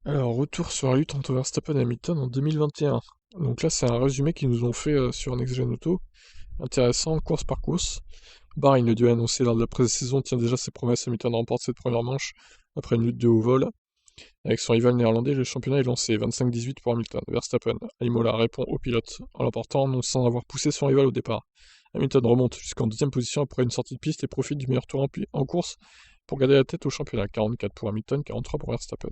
Alors, retour sur la lutte entre Verstappen et Hamilton en 2021. Donc là, c'est un résumé qu'ils nous ont fait sur Next Gen Auto. Intéressant, course par course. Bahreïn, le duel annoncé lors de la pré-saison, tient déjà ses promesses. Hamilton remporte cette première manche après une lutte de haut vol. Avec son rival néerlandais, le championnat est lancé, 25-18 pour Hamilton. Verstappen, à Imola, répond au pilote en l'emportant, non sans avoir poussé son rival au départ. Hamilton remonte jusqu'en deuxième position après une sortie de piste et profite du meilleur tour en course pour garder la tête au championnat. 44 pour Hamilton, 43 pour Verstappen.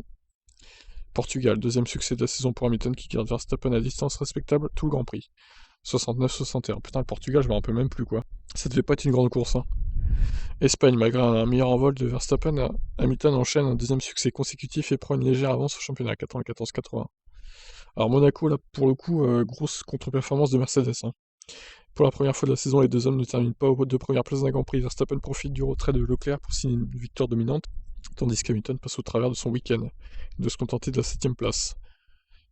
Portugal, deuxième succès de la saison pour Hamilton qui garde Verstappen à distance respectable tout le Grand Prix. 69-61. Putain, le Portugal, je me rappelle même plus quoi. Ça devait pas être une grande course, hein. Espagne, malgré un meilleur envol de Verstappen, Hamilton enchaîne un deuxième succès consécutif et prend une légère avance au championnat, 94-80. Alors Monaco, là, pour le coup, grosse contre-performance de Mercedes, hein. Pour la première fois de la saison, les deux hommes ne terminent pas aux deux premières places d'un Grand Prix. Verstappen profite du retrait de Leclerc pour signer une victoire dominante, tandis qu'Hamilton passe au travers de son week-end. Il doit se contenter de la 7ème place.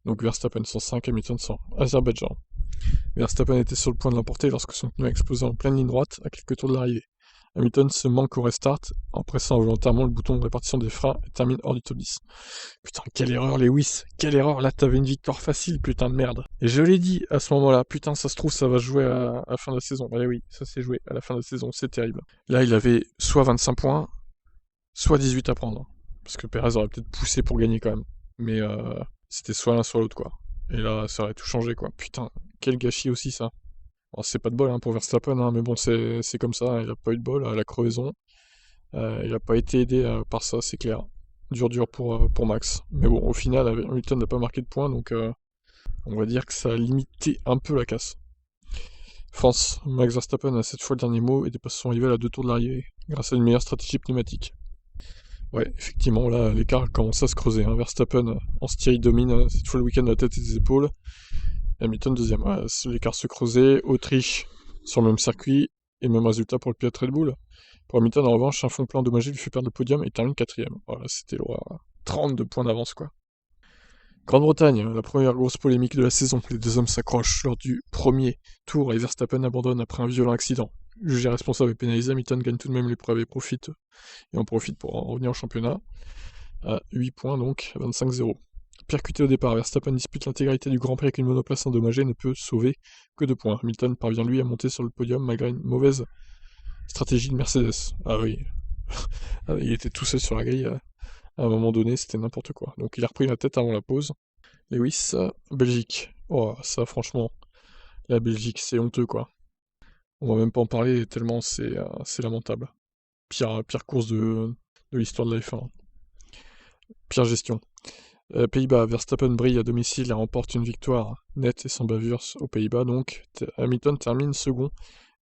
Donc Verstappen 105, Hamilton 100. Azerbaïdjan. Verstappen était sur le point de l'emporter lorsque son pneu a explosé en pleine ligne droite à quelques tours de l'arrivée. Hamilton se manque au restart en pressant involontairement le bouton de répartition des freins et termine hors du top 10. Putain, quelle erreur Lewis, quelle erreur, là t'avais une victoire facile, putain de merde. Et je l'ai dit à ce moment-là, putain ça se trouve ça va se jouer à la fin de la saison. Eh oui, ça s'est joué à la fin de la saison, c'est terrible. Là il avait soit 25 points, soit 18 à prendre. Parce que Perez aurait peut-être poussé pour gagner quand même. Mais c'était soit l'un soit l'autre quoi. Et là ça aurait tout changé quoi. Putain, quel gâchis aussi ça. Alors, c'est pas de bol hein, pour Verstappen, hein, mais bon c'est comme ça, hein, il a pas eu de bol à la crevaison. Il a pas été aidé par ça, c'est clair. Dur pour Max. Mais bon, au final, Hamilton n'a pas marqué de points, donc on va dire que ça a limité un peu la casse. France, Max Verstappen a cette fois le dernier mot et dépasse son rival à 2 tours de l'arrivée, grâce à une meilleure stratégie pneumatique. Ouais, effectivement, là, l'écart commence à se creuser, hein. Verstappen, en Styrie domine, cette fois le week-end de la tête et des épaules. Hamilton deuxième. Ouais, l'écart se creusait. Autriche, sur le même circuit, et même résultat pour le pilote Red Bull. Pour Hamilton, en revanche, un fond plein endommagé lui fait perdre le podium et termine quatrième. Voilà, c'était l'horreur. 32 points d'avance, quoi. Grande-Bretagne, la première grosse polémique de la saison. Les deux hommes s'accrochent lors du premier tour et Verstappen abandonne après un violent accident. Jugé responsable et pénalisé, Hamilton gagne tout de même l'épreuve et en profite pour en revenir au championnat. À 8 points donc, 25-0. Percuté au départ, Verstappen dispute l'intégralité du Grand Prix avec une monoplace endommagée et ne peut sauver que 2 points. Hamilton parvient lui à monter sur le podium malgré une mauvaise stratégie de Mercedes. Ah oui, il était tout seul sur la grille. À un moment donné, c'était n'importe quoi. Donc il a repris la tête avant la pause. Lewis, Belgique. Oh, ça franchement, la Belgique, c'est honteux quoi. On va même pas en parler tellement c'est lamentable. Pire course de l'histoire de la F1. Pire gestion. Pays-Bas, Verstappen brille à domicile et remporte une victoire nette et sans bavure aux Pays-Bas. Donc Hamilton termine second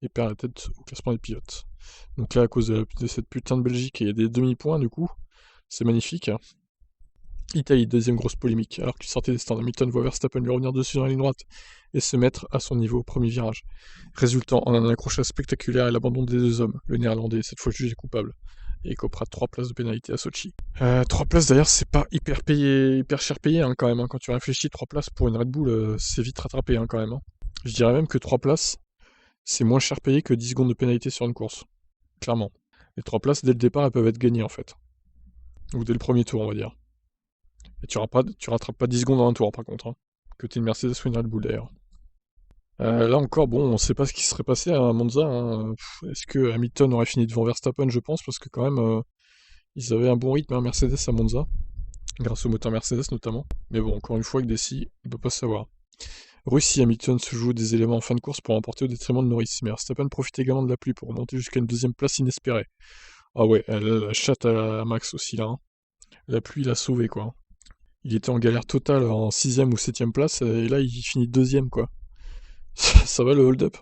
et perd la tête au classement des pilotes. Donc là, à cause de cette putain de Belgique, il y a des demi-points du coup. C'est magnifique, hein. Italie, deuxième grosse polémique. Alors qu'il sortait des stands, Hamilton voit Verstappen lui revenir dessus dans la ligne droite et se mettre à son niveau au premier virage, résultant en un accrochage spectaculaire et l'abandon des deux hommes. Le néerlandais, cette fois jugé coupable, et copera 3 places de pénalité à Sochi. 3 places d'ailleurs, c'est pas hyper cher payé hein, quand même, hein. Quand tu réfléchis, 3 places pour une Red Bull, c'est vite rattrapé hein, quand même, hein. Je dirais même que 3 places, c'est moins cher payé que 10 secondes de pénalité sur une course. Clairement. Les 3 places, dès le départ, elles peuvent être gagnées en fait. Ou dès le premier tour, on va dire. Et tu rattrapes pas 10 secondes dans un tour par contre, hein. Que t'es une Mercedes ou une Red Bull d'ailleurs. Là encore, bon, on sait pas ce qui serait passé à Monza, hein. Est-ce que Hamilton aurait fini devant Verstappen, je pense, parce que quand même, ils avaient un bon rythme, hein, Mercedes à Monza, grâce au moteur Mercedes notamment. Mais bon, encore une fois, avec des si, on peut pas savoir. Russie, Hamilton se joue des éléments en fin de course pour emporter au détriment de Norris, mais Verstappen profite également de la pluie pour remonter jusqu'à une deuxième place inespérée. Ah ouais, la chatte à Max aussi là, hein. La pluie l'a sauvé quoi. Il était en galère totale en 6ème ou 7ème place, et là il finit deuxième quoi. Ça va le hold-up.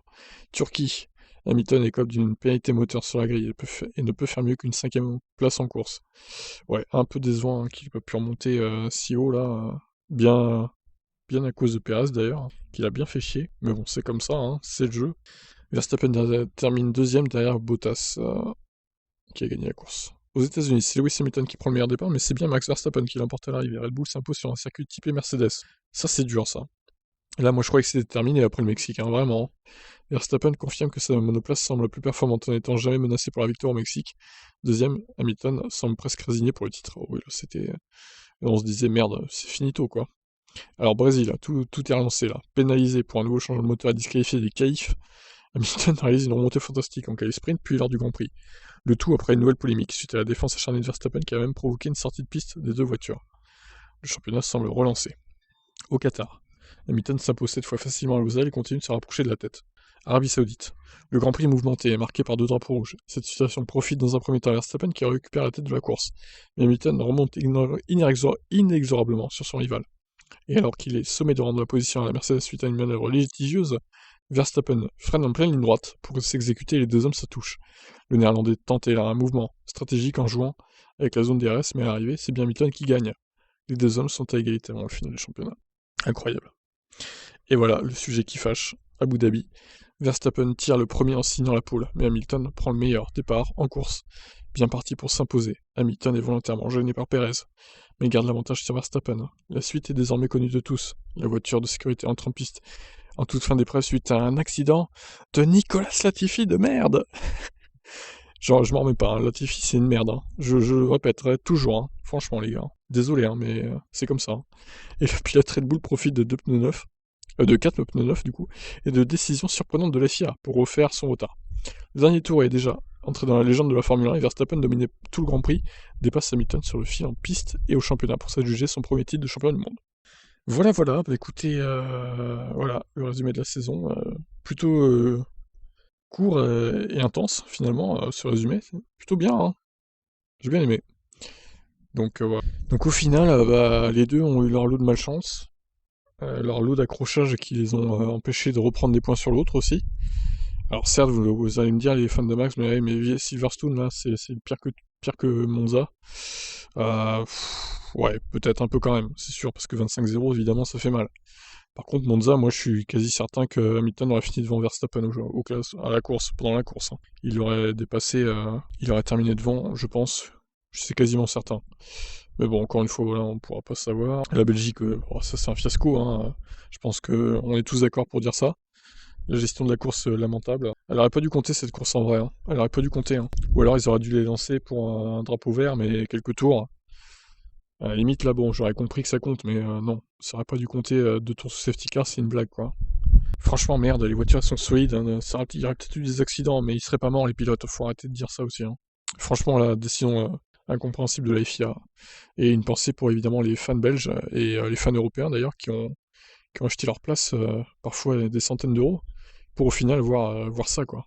Turquie. Hamilton écope d'une pénalité moteur sur la grille et ne peut faire mieux qu'une 5ème place en course. Ouais, un peu décevant hein, qu'il n'ait pas pu remonter si haut là. Bien à cause de Perez d'ailleurs, hein, qu'il a bien fait chier. Mais bon, c'est comme ça, hein, c'est le jeu. Verstappen termine deuxième derrière Bottas, qui a gagné la course. Aux États-Unis, c'est Lewis Hamilton qui prend le meilleur départ, mais c'est bien Max Verstappen qui l'emporte à l'arrivée. Red Bull s'impose sur un circuit typé Mercedes. Ça, c'est dur, ça. Là, moi, je croyais que c'était terminé après le Mexique, hein, vraiment. Verstappen confirme que sa monoplace semble la plus performante en n'étant jamais menacé pour la victoire au Mexique. Deuxième, Hamilton semble presque résigné pour le titre. Oh, oui, là, c'était Et on se disait, merde, c'est finito, quoi. Alors, Brésil, tout est relancé, là. Pénalisé pour un nouveau changement de moteur et disqualifié des qualifs, Hamilton réalise une remontée fantastique en qualif sprint, puis lors du Grand Prix. Le tout après une nouvelle polémique, suite à la défense acharnée de Verstappen qui a même provoqué une sortie de piste des deux voitures. Le championnat semble relancé. Au Qatar, Hamilton s'impose cette fois facilement à Losail et continue de se rapprocher de la tête. Arabie Saoudite. Le Grand Prix mouvementé est marqué par 2 drapeaux rouges. Cette situation profite dans un premier temps à Verstappen qui récupère la tête de la course. Mais Hamilton remonte inexorablement sur son rival. Et alors qu'il est sommé de rendre la position à la Mercedes suite à une manœuvre litigieuse, Verstappen freine en pleine ligne droite pour s'exécuter et les deux hommes se touchent. Le néerlandais tentait là un mouvement stratégique en jouant avec la zone DRS, mais à l'arrivée, c'est bien Hamilton qui gagne. Les deux hommes sont à égalité avant le final du championnat. Incroyable. Et voilà, le sujet qui fâche. Abu Dhabi. Verstappen tire le premier en signant la pole, mais Hamilton prend le meilleur départ en course. Bien parti pour s'imposer. Hamilton est volontairement gêné par Perez, mais garde l'avantage sur Verstappen. La suite est désormais connue de tous. La voiture de sécurité entre en piste en toute fin d'épreuve suite à un accident de Nicolas Latifi de merde. Genre, je m'en remets pas, hein. Latifi c'est une merde. Hein. Je le répéterai toujours, hein. Franchement les gars. Désolé, hein, mais c'est comme ça. Hein. Et le pilote Red Bull profite de 2 pneus neufs, de 4 pneus neufs du coup, et de décisions surprenantes de la FIA pour refaire son retard. Le dernier tour est déjà entré dans la légende de la Formule 1 et Verstappen dominait tout le Grand Prix, dépasse Hamilton sur le fil en piste et au championnat pour s'adjuger son premier titre de champion du monde. Voilà, voilà, bah écoutez, voilà, le résumé de la saison, plutôt court et intense finalement, ce résumé, c'est plutôt bien, hein. J'ai bien aimé. Donc voilà. Donc au final, bah, les deux ont eu leur lot de malchance, leur lot d'accrochages qui les ont empêchés de reprendre des points sur l'autre aussi. Alors certes, vous allez me dire, les fans de Max, mais Silverstone, là, c'est pire que Monza. Ouais, peut-être un peu quand même, c'est sûr, parce que 25-0, évidemment, ça fait mal. Par contre, Monza, moi, je suis quasi certain que Hamilton aurait fini devant Verstappen à la course, pendant la course. Hein. Il aurait dépassé, il aurait terminé devant, je pense. Je suis quasiment certain. Mais bon, encore une fois, voilà, on pourra pas savoir. La Belgique, ça c'est un fiasco. Hein. Je pense que on est tous d'accord pour dire ça. La gestion de la course, lamentable. Elle aurait pas dû compter cette course en vrai. Hein. Elle aurait pas dû compter. Hein. Ou alors ils auraient dû les lancer pour un drapeau vert, mais quelques tours. À la limite, là, bon, j'aurais compris que ça compte, mais non, ça aurait pas dû compter 2 tours sous safety car, c'est une blague, quoi. Franchement, merde, les voitures sont solides, hein, il y aurait peut-être eu des accidents, mais ils seraient pas morts, les pilotes, faut arrêter de dire ça aussi. Hein. Franchement, la décision incompréhensible de la FIA. Et une pensée pour évidemment les fans belges et les fans européens d'ailleurs, qui ont acheté leur place, parfois des centaines d'euros, pour au final voir ça, quoi.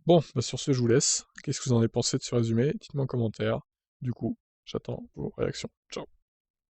Bon, bah sur ce, je vous laisse. Qu'est-ce que vous en avez pensé de ce résumé? Dites-moi en commentaire. Du coup, j'attends vos réactions. Ciao.